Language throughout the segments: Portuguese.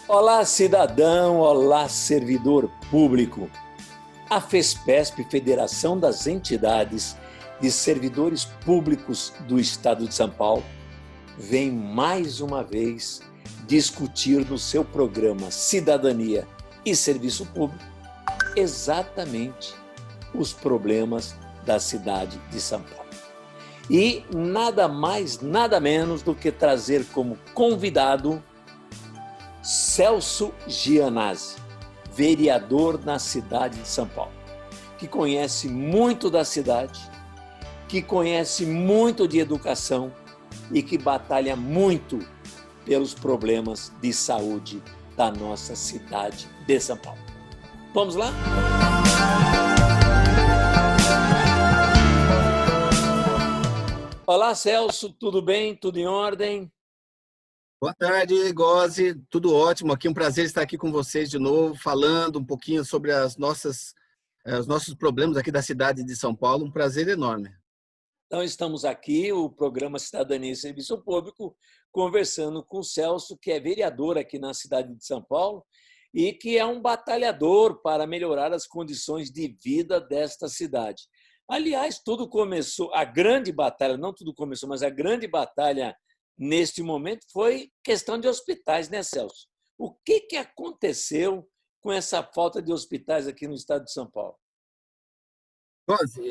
Olá, cidadão, olá, servidor público. A FESPESP, Federação das Entidades de Servidores Públicos do Estado de São Paulo, vem mais uma vez discutir no seu programa Cidadania e Serviço Público exatamente os problemas da cidade de São Paulo. E nada mais, nada menos do que trazer como convidado Celso Gianazzi, vereador na cidade de São Paulo, que conhece muito da cidade, que conhece muito de educação e que batalha muito pelos problemas de saúde da nossa cidade de São Paulo. Vamos lá? Olá, Celso, tudo bem? Tudo em ordem? Boa tarde, Gozi. Tudo ótimo. Aqui um prazer estar aqui com vocês de novo, falando um pouquinho sobre os nossos problemas aqui da cidade de São Paulo. Um prazer enorme. Então, estamos aqui, o programa Cidadania e Serviço Público, conversando com o Celso, que é vereador aqui na cidade de São Paulo e que é um batalhador para melhorar as condições de vida desta cidade. Aliás, tudo começou, a grande batalha, não tudo começou, mas a grande batalha neste momento foi questão de hospitais, né, Celso? O que aconteceu com essa falta de hospitais aqui no estado de São Paulo? Gozi,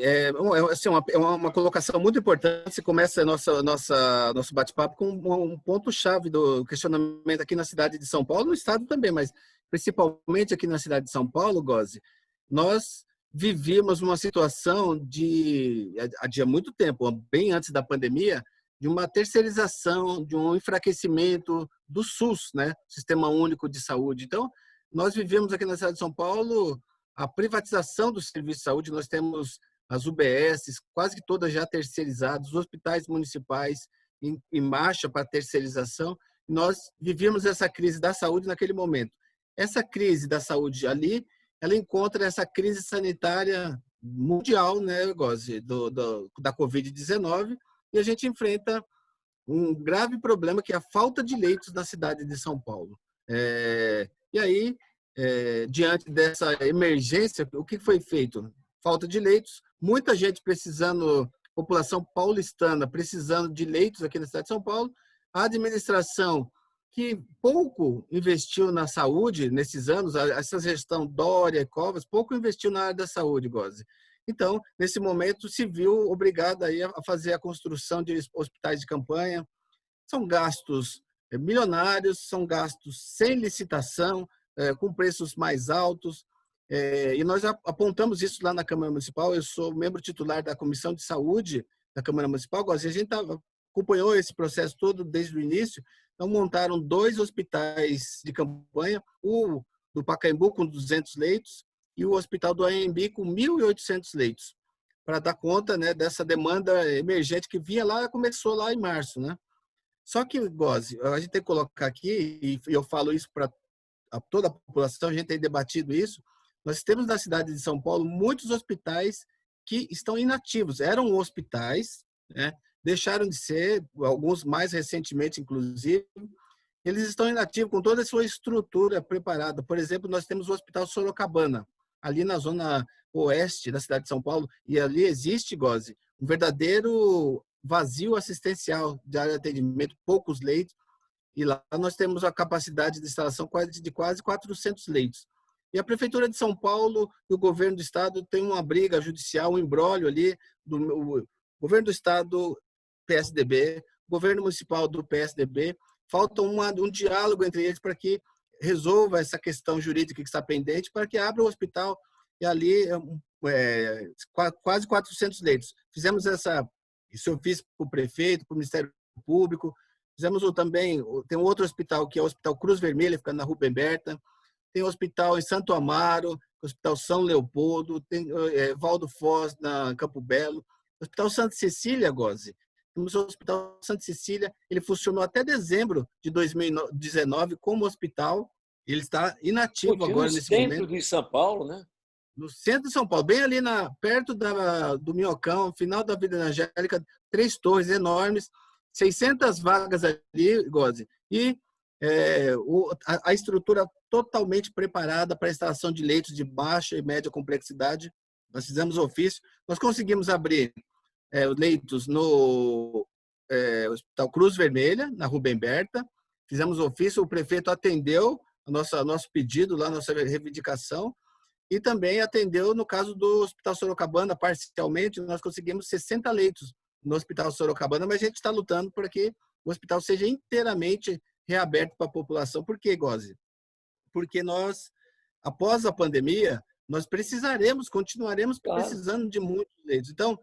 assim, uma colocação muito importante. Você começa nosso bate-papo com um ponto-chave do questionamento aqui na cidade de São Paulo, no estado também, mas principalmente aqui na cidade de São Paulo, Gozi, nós vivíamos uma situação há muito tempo, bem antes da pandemia, de uma terceirização, de um enfraquecimento do SUS, né? Sistema Único de Saúde. Então, nós vivemos aqui na cidade de São Paulo a privatização do serviço de saúde. Nós temos as UBSs, quase que todas já terceirizadas, os hospitais municipais em marcha para terceirização. Nós vivíamos essa crise da saúde naquele momento. Essa crise da saúde ali, ela encontra essa crise sanitária mundial, né, Gozi, da Covid-19, e a gente enfrenta um grave problema que é a falta de leitos na cidade de São Paulo. E aí, diante dessa emergência, o que foi feito? Falta de leitos, muita gente precisando, população paulistana precisando de leitos aqui na cidade de São Paulo, a administração que pouco investiu na saúde nesses anos, essa gestão Dória e Covas, pouco investiu na área da saúde, Gozi. Então, nesse momento, se viu obrigado aí a fazer a construção de hospitais de campanha. São gastos milionários, são gastos sem licitação, com preços mais altos. E nós apontamos isso lá na Câmara Municipal. Eu sou membro titular da Comissão de Saúde da Câmara Municipal. A gente acompanhou esse processo todo desde o início. Então, montaram 2 hospitais de campanha, o do Pacaembu com 200 leitos e o Hospital do Anhembi com 1.800 leitos, para dar conta, né, dessa demanda emergente que vinha lá, começou lá em março, né? Só que, Gozi, a gente tem que colocar aqui, e eu falo isso para toda a população, a gente tem debatido isso, nós temos na cidade de São Paulo muitos hospitais que estão inativos. Eram hospitais, né? Deixaram de ser, alguns mais recentemente, inclusive, eles estão inativos com toda a sua estrutura preparada. Por exemplo, nós temos o Hospital Sorocabana, ali na zona oeste da cidade de São Paulo, e ali existe, Gozi, um verdadeiro vazio assistencial de área de atendimento, poucos leitos, e lá nós temos a capacidade de instalação de quase 400 leitos. E a Prefeitura de São Paulo e o governo do estado têm uma briga judicial, um imbróglio ali, o governo do estado, PSDB, governo municipal do PSDB, falta um diálogo entre eles para que resolva essa questão jurídica que está pendente, para que abra o hospital e ali quase 400 leitos. Fizemos isso eu fiz para o prefeito, para o Ministério Público, fizemos também, tem um outro hospital que é o Hospital Cruz Vermelha, fica na Rua Berta, tem um hospital em Santo Amaro, Hospital São Leopoldo, tem Valdo Foz, na Campo Belo, Hospital Santa Cecília, Gozi. Temos o Hospital Santa Cecília, ele funcionou até dezembro de 2019 como hospital, ele está inativo agora nesse momento. No centro de São Paulo, né? No centro de São Paulo, bem ali perto do Minhocão, final da Vila Angélica, 3 torres enormes, 600 vagas ali, Gozi. E a estrutura totalmente preparada para a instalação de leitos de baixa e média complexidade. Nós fizemos ofício, nós conseguimos abrir leitos no Hospital Cruz Vermelha, na Rubem Berta, fizemos ofício, o prefeito atendeu nosso pedido, lá, nossa reivindicação, e também atendeu no caso do Hospital Sorocabana, parcialmente, nós conseguimos 60 leitos no Hospital Sorocabana, mas a gente está lutando para que o hospital seja inteiramente reaberto para a população. Por quê, Gozi? Porque nós, após a pandemia, nós continuaremos precisando de muitos leitos. Então,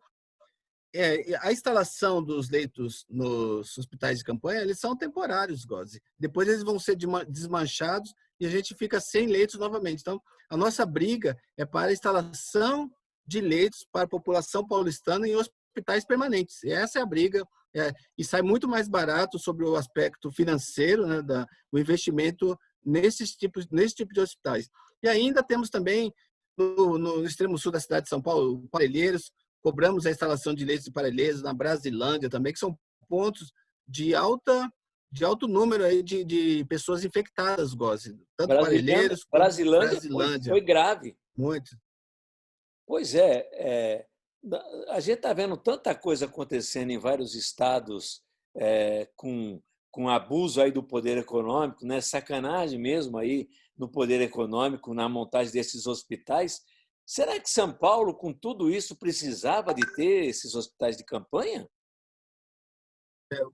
a instalação dos leitos nos hospitais de campanha, eles são temporários, Gozi. Depois eles vão ser desmanchados e a gente fica sem leitos novamente. Então, a nossa briga é para a instalação de leitos para a população paulistana em hospitais permanentes. E essa é a briga, e sai muito mais barato sobre o aspecto financeiro, né, o investimento nesse tipo de hospitais. E ainda temos também, no extremo sul da cidade de São Paulo, Parelheiros, cobramos a instalação de leitos de Parelheiros, na Brasilândia também, que são pontos de alto número aí de pessoas infectadas, Gozi. Tanto Parelheiros quanto Brasilândia. Foi grave. Muito. Pois é, a gente está vendo tanta coisa acontecendo em vários estados com abuso aí do poder econômico, né? Sacanagem mesmo aí no poder econômico, na montagem desses hospitais. Será que São Paulo, com tudo isso, precisava de ter esses hospitais de campanha?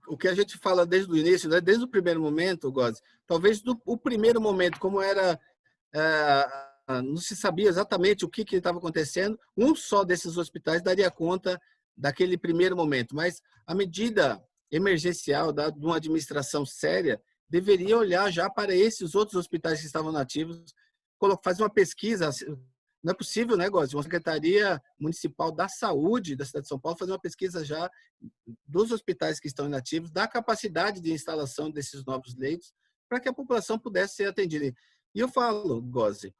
O que a gente fala desde o início, né? Desde o primeiro momento, Gozi, talvez o primeiro momento, como era, não se sabia exatamente o que estava acontecendo, um só desses hospitais daria conta daquele primeiro momento, mas a medida emergencial de uma administração séria deveria olhar já para esses outros hospitais que estavam nativos, fazer uma pesquisa. Não é possível, né, Gozi, uma Secretaria Municipal da Saúde da cidade de São Paulo fazer uma pesquisa já dos hospitais que estão inativos, da capacidade de instalação desses novos leitos, para que a população pudesse ser atendida. E eu falo, Gozi,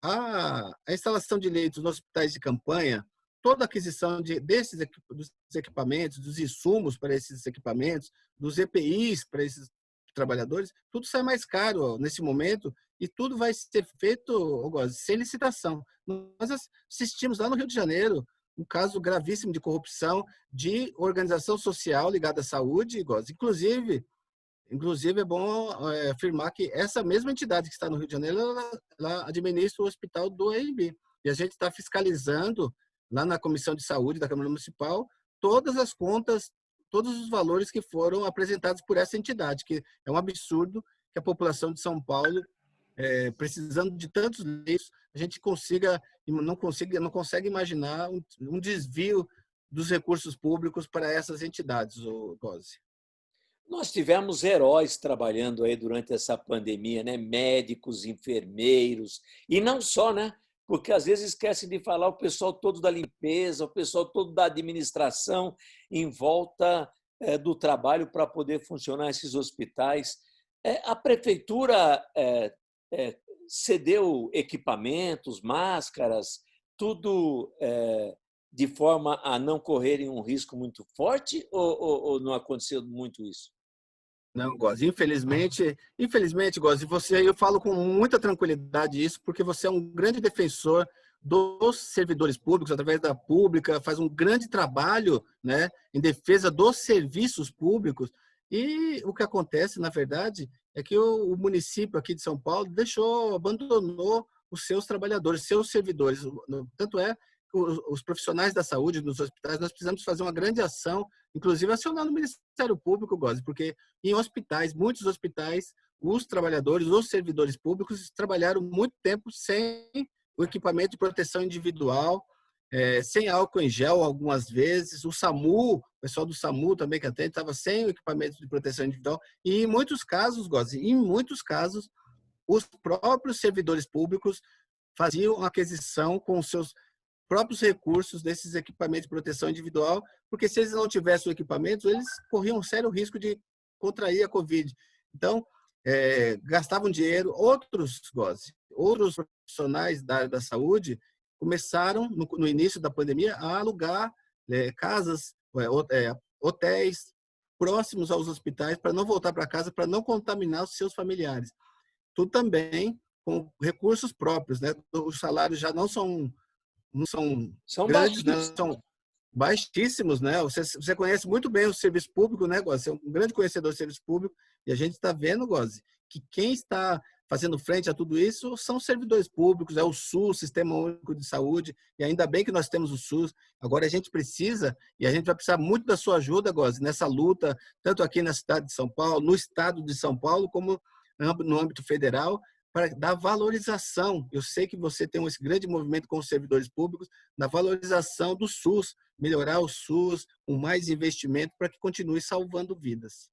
a instalação de leitos nos hospitais de campanha, toda a aquisição dos equipamentos, dos insumos para esses equipamentos, dos EPIs para esses trabalhadores, tudo sai mais caro nesse momento e tudo vai ser feito, Gozi, sem licitação. Nós assistimos lá no Rio de Janeiro um caso gravíssimo de corrupção de organização social ligada à saúde, Gozi. Inclusive é bom afirmar que essa mesma entidade que está no Rio de Janeiro, ela administra o hospital do AMB. E a gente está fiscalizando lá na Comissão de Saúde da Câmara Municipal todas as contas, todos os valores que foram apresentados por essa entidade, que é um absurdo que a população de São Paulo, precisando de tantos leitos, a gente não consegue imaginar um desvio dos recursos públicos para essas entidades, Gozi. Nós tivemos heróis trabalhando aí durante essa pandemia, né? Médicos, enfermeiros, e não só, né? Porque às vezes esquecem de falar o pessoal todo da limpeza, o pessoal todo da administração em volta do trabalho para poder funcionar esses hospitais. A prefeitura cedeu equipamentos, máscaras, tudo de forma a não correrem um risco muito forte, ou não aconteceu muito isso? Não, Gozi, infelizmente, Gozi, eu falo com muita tranquilidade isso, porque você é um grande defensor dos servidores públicos, através da pública, faz um grande trabalho, né, em defesa dos serviços públicos. E o que acontece, na verdade, é que o município aqui de São Paulo abandonou os seus trabalhadores, seus servidores. Tanto é os profissionais da saúde nos hospitais, nós precisamos fazer uma grande ação, inclusive acionando o Ministério Público, Gozi, porque em hospitais, muitos hospitais, os trabalhadores, os servidores públicos trabalharam muito tempo sem o equipamento de proteção individual, sem álcool em gel algumas vezes, o pessoal do SAMU também que atende, estava sem o equipamento de proteção individual, e em muitos casos, Gozi, os próprios servidores públicos faziam aquisição com os seus próprios recursos desses equipamentos de proteção individual, porque se eles não tivessem o equipamento, eles corriam um sério risco de contrair a Covid. Então, gastavam dinheiro. Outros profissionais da área da saúde começaram, no início da pandemia, a alugar casas, hotéis, próximos aos hospitais para não voltar para casa, para não contaminar os seus familiares. Tudo também com recursos próprios, né? Os salários já não são São grandes, né? baixíssimos. São baixíssimos, né? Você conhece muito bem o serviço público, né, Gozi? Você é um grande conhecedor do serviço público e a gente está vendo, Gozi, que quem está fazendo frente a tudo isso são servidores públicos, é o SUS, Sistema Único de Saúde, e ainda bem que nós temos o SUS. Agora a gente precisa, e a gente vai precisar muito da sua ajuda, Gozi, nessa luta, tanto aqui na cidade de São Paulo, no estado de São Paulo, como no âmbito federal, para dar valorização. Eu sei que você tem esse grande movimento com os servidores públicos, na valorização do SUS, melhorar o SUS com mais investimento para que continue salvando vidas.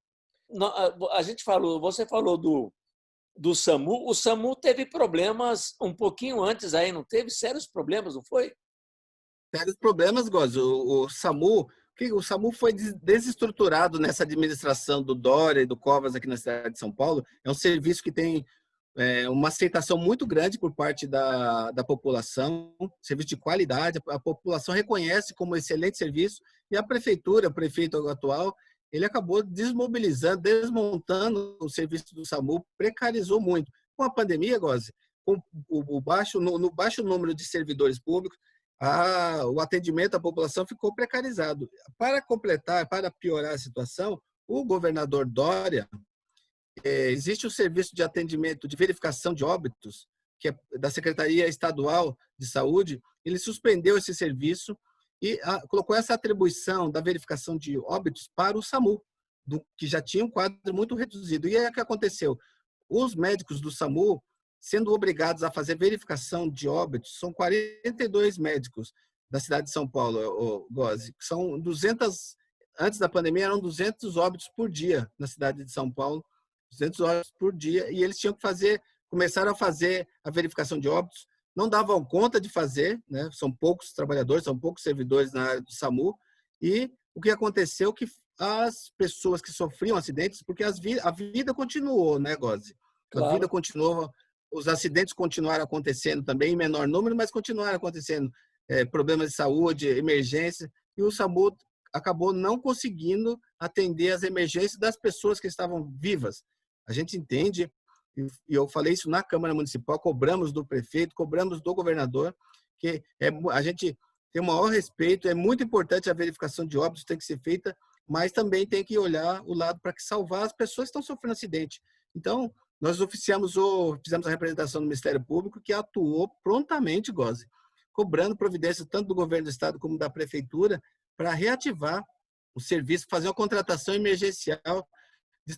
A gente falou, você falou do SAMU. O SAMU teve problemas um pouquinho antes aí, não teve? Sérios problemas, não foi? Sérios problemas, Gozi. O SAMU foi desestruturado nessa administração do Dória e do Covas aqui na cidade de São Paulo. É um serviço que tem uma aceitação muito grande por parte da população, serviço de qualidade, a população reconhece como excelente serviço, e a prefeitura, o prefeito atual, ele acabou desmobilizando, desmontando o serviço do SAMU, precarizou muito. Com a pandemia, Gozi, com no baixo número de servidores públicos, o atendimento à população ficou precarizado. Para completar, para piorar a situação, o governador Dória, existe o serviço de atendimento, de verificação de óbitos, que é da Secretaria Estadual de Saúde. Ele suspendeu esse serviço e colocou essa atribuição da verificação de óbitos para o SAMU, que já tinha um quadro muito reduzido. E aí o que aconteceu? Os médicos do SAMU, sendo obrigados a fazer verificação de óbitos, são 42 médicos da cidade de São Paulo, Gozi, que são 200, antes da pandemia eram 200 óbitos por dia na cidade de São Paulo, 200 horas por dia, e eles tinham que começaram a fazer a verificação de óbitos, não davam conta de fazer, né? São poucos trabalhadores, são poucos servidores na área do SAMU, e o que aconteceu que as pessoas que sofriam acidentes, porque a vida continuou, né, Gozi? A vida Claro. continuou, os acidentes continuaram acontecendo também, em menor número, mas continuaram acontecendo, problemas de saúde, emergência, e o SAMU acabou não conseguindo atender as emergências das pessoas que estavam vivas. A gente entende, e eu falei isso na Câmara Municipal, cobramos do prefeito, cobramos do governador, que a gente tem o maior respeito, é muito importante a verificação de óbitos, tem que ser feita, mas também tem que olhar o lado para que salvar as pessoas que estão sofrendo acidente. Então, nós fizemos a representação do Ministério Público, que atuou prontamente, Gozi, cobrando providências tanto do governo do estado como da prefeitura para reativar o serviço, fazer uma contratação emergencial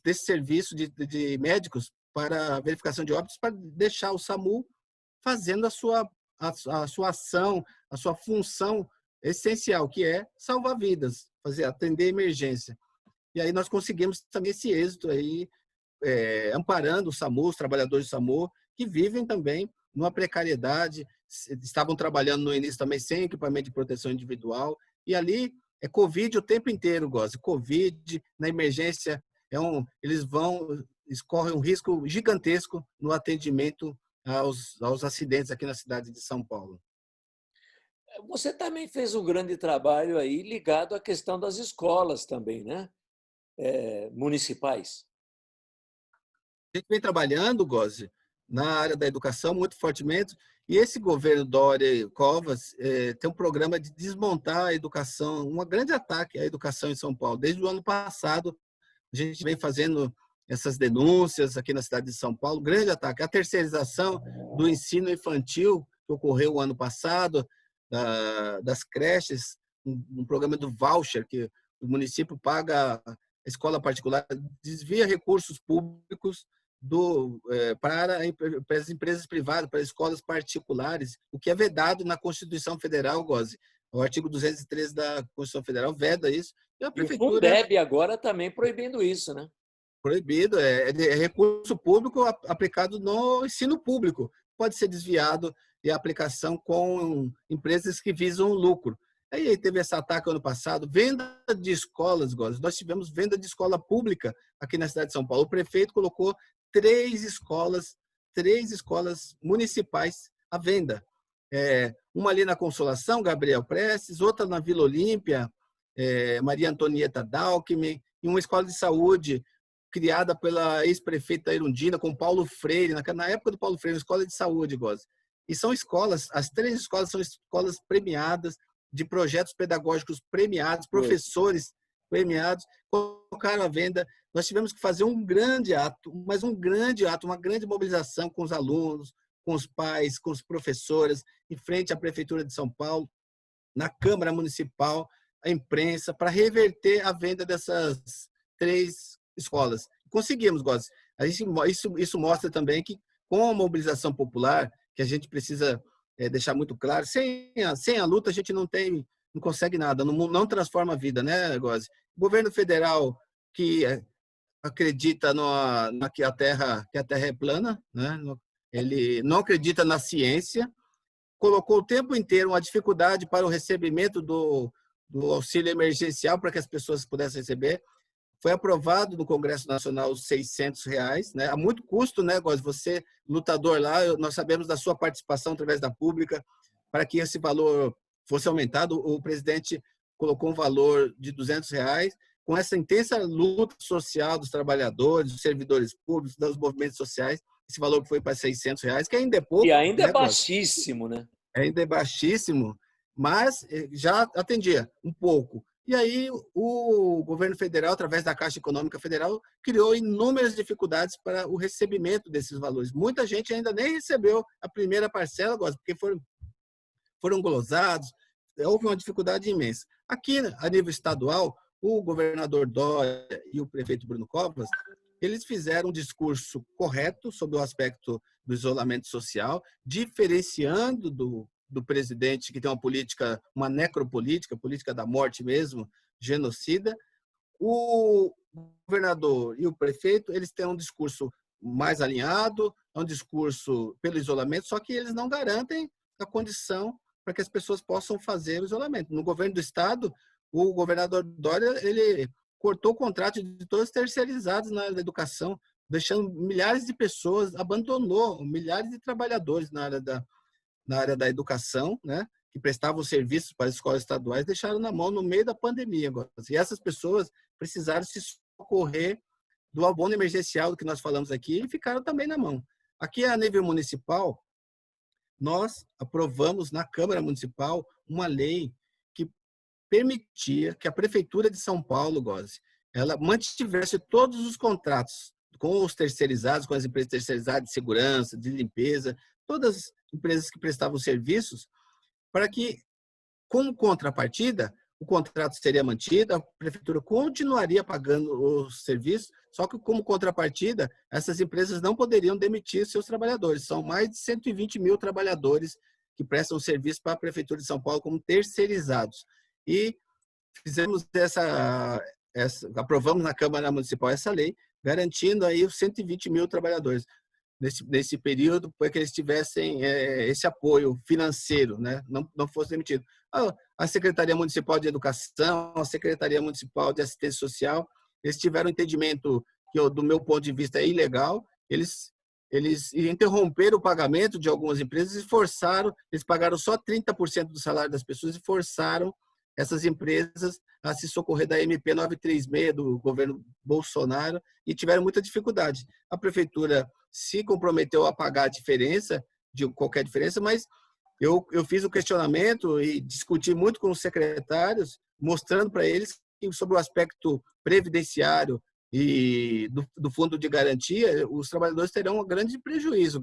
desse serviço de médicos para verificação de óbitos, para deixar o SAMU fazendo a sua ação, a sua função essencial, que é salvar vidas, atender emergência. E aí nós conseguimos também esse êxito aí, amparando o SAMU, os trabalhadores do SAMU, que vivem também numa precariedade, estavam trabalhando no início também sem equipamento de proteção individual, e ali é Covid o tempo inteiro, Gozi. Covid, na emergência, eles correm um risco gigantesco no atendimento aos acidentes aqui na cidade de São Paulo. Você também fez um grande trabalho aí ligado à questão das escolas também, né? Municipais. A gente vem trabalhando, Gozi, na área da educação muito fortemente, e esse governo Dória e Covas tem um programa de desmontar a educação, um grande ataque à educação em São Paulo. Desde o ano passado, a gente vem fazendo essas denúncias aqui na cidade de São Paulo, grande ataque. A terceirização do ensino infantil, que ocorreu o ano passado, das creches, um programa do voucher, que o município paga a escola particular, desvia recursos públicos para as empresas privadas, para escolas particulares, o que é vedado na Constituição Federal, Gozi. O artigo 213 da Constituição Federal veda isso. E a prefeitura... E o Fundeb agora também proibindo isso, né? Proibido, é recurso público aplicado no ensino público. Pode ser desviado de aplicação com empresas que visam lucro. Aí teve esse ataque ano passado, venda de escolas, Gozi. Nós tivemos venda de escola pública aqui na cidade de São Paulo. O prefeito colocou 3 escolas municipais à venda. Uma ali na Consolação, Gabriel Prestes, outra na Vila Olímpia, Maria Antonieta Dalckmin, em uma escola de saúde criada pela ex-prefeita Irundina, com Paulo Freire, na época do Paulo Freire, uma escola de saúde, Goze. E são escolas, as 3 escolas são escolas premiadas, de projetos pedagógicos premiados, professores premiados, colocaram à venda. Nós tivemos que fazer um grande ato, mas um grande ato, uma grande mobilização com os alunos, com os pais, com os professores, em frente à Prefeitura de São Paulo, na Câmara Municipal, a imprensa, para reverter a venda dessas 3 escolas. Conseguimos, Góes. Isso mostra também que, com a mobilização popular, que a gente precisa deixar muito claro, sem a luta a gente não consegue nada, não transforma a vida, né, Góes? O governo federal que acredita que a Terra é plana, né? Ele não acredita na ciência, colocou o tempo inteiro uma dificuldade para o recebimento do auxílio emergencial para que as pessoas pudessem receber. Foi aprovado no Congresso Nacional os R$600, né? Há muito custo, né, Góes? Você, lutador lá, nós sabemos da sua participação através da pública para que esse valor fosse aumentado. O presidente colocou um valor de R$200, com essa intensa luta social dos trabalhadores, dos servidores públicos, dos movimentos sociais. Esse valor foi para R$600, que ainda é pouco. E ainda né, é baixíssimo, né? Ainda é baixíssimo, mas já atendia um pouco. E aí o governo federal, através da Caixa Econômica Federal, criou inúmeras dificuldades para o recebimento desses valores. Muita gente ainda nem recebeu a primeira parcela, porque foram glosados, houve uma dificuldade imensa. Aqui, a nível estadual, o governador Dória e o prefeito Bruno Covas, eles fizeram um discurso correto sobre o aspecto do isolamento social, diferenciando do presidente, que tem uma política, uma necropolítica, política da morte mesmo, genocida. O governador e o prefeito, eles têm um discurso mais alinhado, é um discurso pelo isolamento, só que eles não garantem a condição para que as pessoas possam fazer o isolamento. No governo do estado, o governador Dória, ele cortou o contrato de todos os terceirizados na área da educação, deixando milhares de pessoas, abandonou milhares de trabalhadores na área da educação, né, que prestavam serviços para as escolas estaduais, deixaram na mão no meio da pandemia agora. E essas pessoas precisaram se socorrer do abono emergencial do que nós falamos aqui e ficaram também na mão. Aqui, a nível municipal, nós aprovamos na Câmara Municipal uma lei que permitia que a Prefeitura de São Paulo, Góes, ela mantivesse todos os contratos com os terceirizados, com as empresas terceirizadas de segurança, de limpeza, todas as empresas que prestavam serviços, para que, como contrapartida, o contrato seria mantido, a Prefeitura continuaria pagando os serviços, só que, como contrapartida, essas empresas não poderiam demitir seus trabalhadores. São mais de 120 mil trabalhadores que prestam serviço para a Prefeitura de São Paulo como terceirizados. E fizemos aprovamos na Câmara Municipal essa lei, garantindo aí os 120 mil trabalhadores nesse período, para que eles tivessem esse apoio financeiro, né? Não fosse demitido. A Secretaria Municipal de Educação, a Secretaria Municipal de Assistência Social, eles tiveram um entendimento que, do meu ponto de vista, é ilegal. Eles interromperam o pagamento de algumas empresas e eles pagaram só 30% do salário das pessoas e forçaram essas empresas a se socorrer da MP 936 do governo Bolsonaro e tiveram muita dificuldade. A prefeitura se comprometeu a pagar a diferença, de qualquer diferença, mas eu fiz o questionamento e discuti muito com os secretários, mostrando para eles que, sobre o aspecto previdenciário e do fundo de garantia, os trabalhadores terão um grande prejuízo,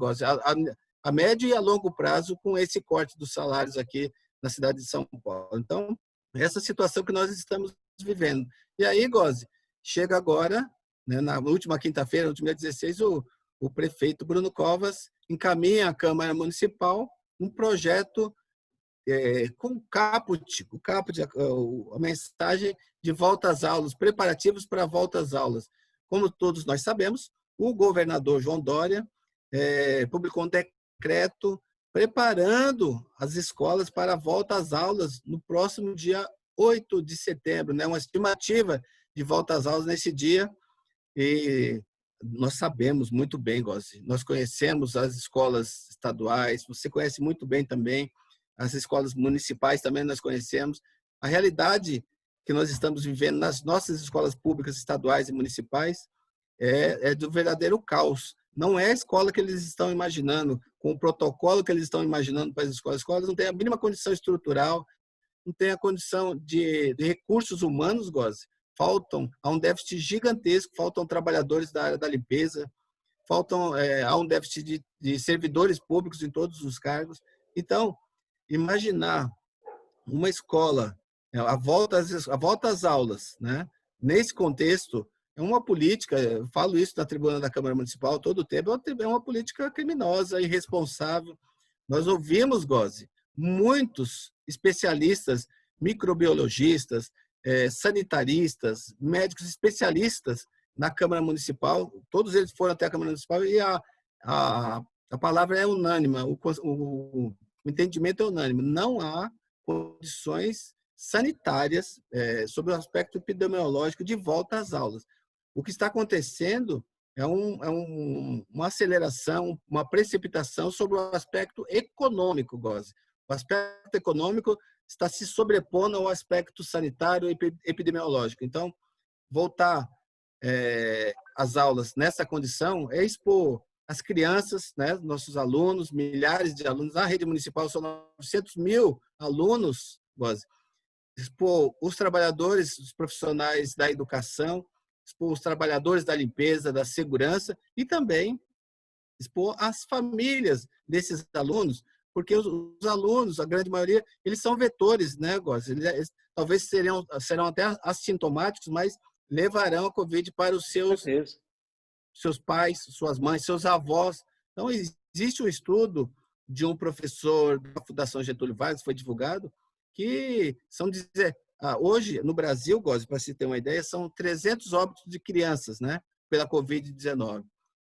a médio e a longo prazo, com esse corte dos salários aqui na cidade de São Paulo. Então, essa situação que nós estamos vivendo. E aí, Góes, chega agora, né, na última quinta-feira, no último dia 16, o prefeito Bruno Covas encaminha à Câmara Municipal um projeto com a mensagem de volta às aulas, preparativos para a volta às aulas. Como todos nós sabemos, o governador João Dória publicou um decreto preparando as escolas para a volta às aulas no próximo dia 8 de setembro, né? Uma estimativa de volta às aulas nesse dia. E nós sabemos muito bem, Góes, nós conhecemos as escolas estaduais, você conhece muito bem também as escolas municipais, também nós conhecemos. A realidade que nós estamos vivendo nas nossas escolas públicas, estaduais e municipais é do verdadeiro caos. Não é a escola que eles estão imaginando, com o protocolo que eles estão imaginando para as escolas. As escolas não têm a mínima condição estrutural, não têm a condição de recursos humanos, Goze. Há um déficit gigantesco, faltam trabalhadores da área da limpeza, há um déficit de servidores públicos em todos os cargos. Então, imaginar uma escola, a volta às aulas, né? Nesse contexto, é uma política, eu falo isso na tribuna da Câmara Municipal todo o tempo, é uma política criminosa, irresponsável. Nós ouvimos, Goze, muitos especialistas, microbiologistas, sanitaristas, médicos especialistas na Câmara Municipal, todos eles foram até a Câmara Municipal e a palavra é unânime, o entendimento é unânime. Não há condições sanitárias sobre o aspecto epidemiológico de volta às aulas. O que está acontecendo é uma aceleração, uma precipitação sobre o aspecto econômico, Goze. O aspecto econômico está se sobrepondo ao aspecto sanitário e epidemiológico. Então, voltar às aulas nessa condição é expor as crianças, né, nossos alunos, milhares de alunos, na rede municipal são 900 mil alunos, Goze. Expor os trabalhadores, os profissionais da educação, expor os trabalhadores da limpeza, da segurança e também expor as famílias desses alunos, porque os alunos, a grande maioria, eles são vetores, né, Goze? Eles talvez serão até assintomáticos, mas levarão a Covid para os seus pais, suas mães, seus avós. Então, existe um estudo de um professor da Fundação Getúlio Vargas, foi divulgado, que hoje, no Brasil, Goze, para se ter uma ideia, são 300 óbitos de crianças, né, pela Covid-19.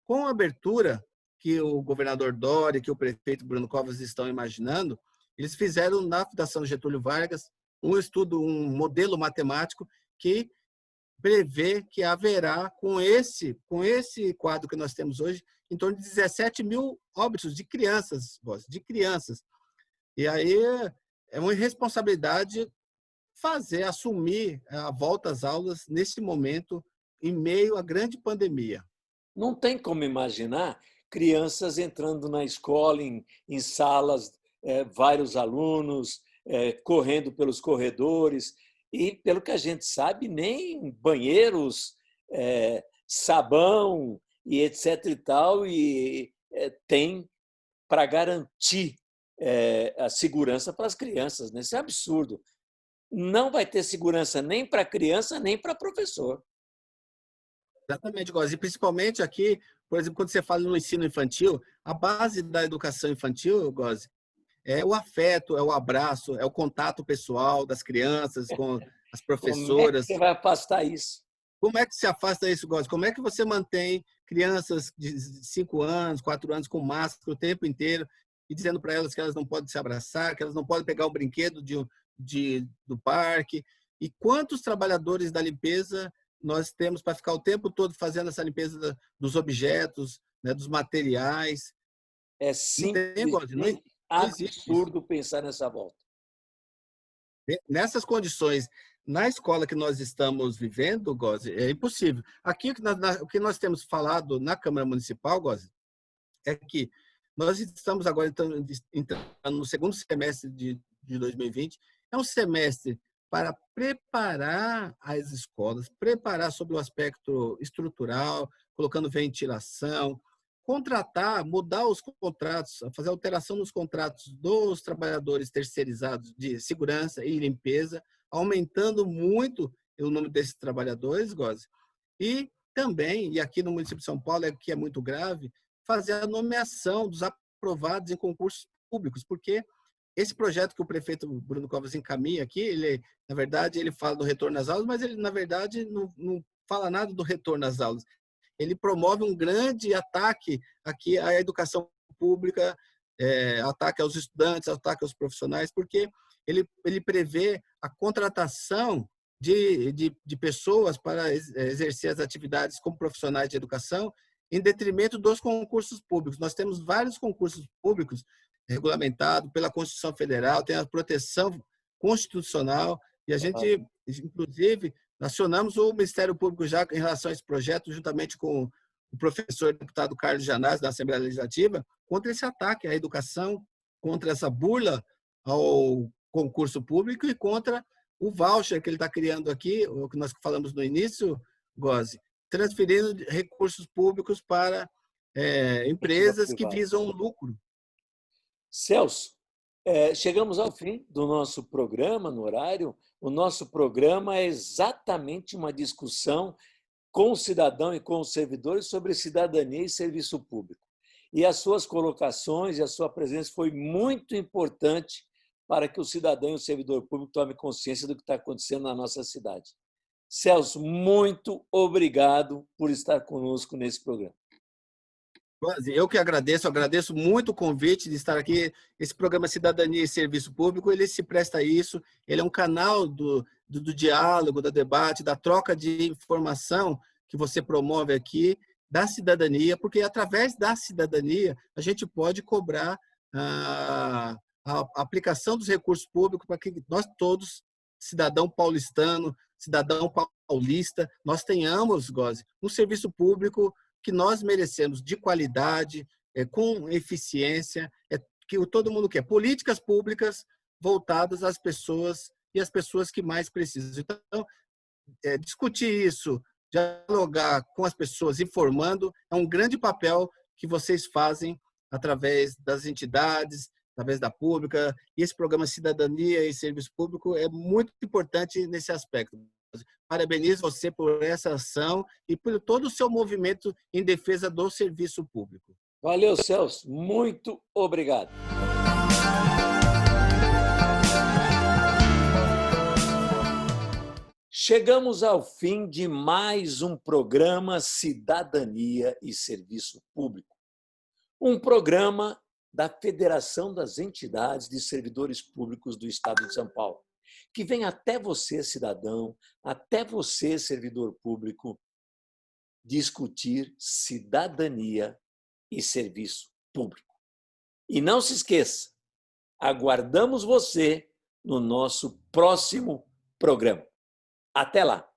Com a abertura que o governador Dória, que o prefeito Bruno Covas estão imaginando, eles fizeram na Fundação Getúlio Vargas um estudo, um modelo matemático que prevê que haverá, com esse quadro que nós temos hoje, em torno de 17 mil óbitos de crianças, de crianças. E aí é uma irresponsabilidade assumir a volta às aulas nesse momento, em meio à grande pandemia. Não tem como imaginar crianças entrando na escola, em salas, vários alunos, correndo pelos corredores, e, pelo que a gente sabe, nem banheiros, sabão e etc. e tal, tem para garantir a segurança para as crianças. Né? Isso é absurdo. Não vai ter segurança nem para a criança, nem para o professor. Exatamente, Goze. E principalmente aqui, por exemplo, quando você fala no ensino infantil, a base da educação infantil, Goze, é o afeto, é o abraço, é o contato pessoal das crianças com as professoras. Como é que você vai afastar isso? Como é que se afasta isso, Goze? Como é que você mantém crianças de 5 anos, 4 anos com máscara o tempo inteiro e dizendo para elas que elas não podem se abraçar, que elas não podem pegar o brinquedo do parque? E quantos trabalhadores da limpeza nós temos para ficar o tempo todo fazendo essa limpeza dos objetos, né, dos materiais? É simplesmente absurdo pensar nessa volta. Nessas condições, na escola que nós estamos vivendo, Goze, é impossível. Aqui, o que nós temos falado na Câmara Municipal, Goze, é que nós estamos agora entrando no segundo semestre de 2020. É um semestre para preparar as escolas, preparar sobre o aspecto estrutural, colocando ventilação, contratar, mudar os contratos, fazer alteração nos contratos dos trabalhadores terceirizados de segurança e limpeza, aumentando muito o número desses trabalhadores, Goze. E também, e aqui no município de São Paulo, que é muito grave, fazer a nomeação dos aprovados em concursos públicos, porque esse projeto que o prefeito Bruno Covas encaminha aqui, na verdade, ele fala do retorno às aulas, mas ele, na verdade, não fala nada do retorno às aulas. Ele promove um grande ataque aqui à educação pública, ataque aos estudantes, ataque aos profissionais, porque ele prevê a contratação de pessoas para exercer as atividades como profissionais de educação em detrimento dos concursos públicos. Nós temos vários concursos públicos regulamentados pela Constituição Federal, tem a proteção constitucional E a gente, inclusive, acionamos o Ministério Público já em relação a esse projeto, juntamente com o professor deputado Carlos Janás, da Assembleia Legislativa, contra esse ataque à educação, contra essa burla ao concurso público e contra o voucher que ele está criando aqui, o que nós falamos no início, Gozi, transferindo recursos públicos para empresas que visam lucro. Celso, chegamos ao fim do nosso programa, no horário. O nosso programa é exatamente uma discussão com o cidadão e com os servidores sobre cidadania e serviço público. E as suas colocações e a sua presença foi muito importante para que o cidadão e o servidor público tomem consciência do que está acontecendo na nossa cidade. Celso, muito obrigado por estar conosco nesse programa. Eu que agradeço muito o convite de estar aqui. Esse programa Cidadania e Serviço Público, ele se presta a isso, ele é um canal do diálogo, do debate, da troca de informação que você promove aqui, da cidadania, porque através da cidadania a gente pode cobrar a aplicação dos recursos públicos para que nós todos, cidadão paulistano, cidadão paulista, nós tenhamos, Gozi, um serviço público que nós merecemos de qualidade, com eficiência, que todo mundo quer. Políticas públicas voltadas às pessoas e às pessoas que mais precisam. Então, discutir isso, dialogar com as pessoas, informando, é um grande papel que vocês fazem através das entidades, através da pública. E esse programa Cidadania e Serviço Público é muito importante nesse aspecto. Parabenizo você por essa ação e por todo o seu movimento em defesa do serviço público. Valeu, Celso. Muito obrigado. Chegamos ao fim de mais um programa Cidadania e Serviço Público. Um programa da Federação das Entidades de Servidores Públicos do Estado de São Paulo, que vem até você, cidadão, até você, servidor público, discutir cidadania e serviço público. E não se esqueça, aguardamos você no nosso próximo programa. Até lá!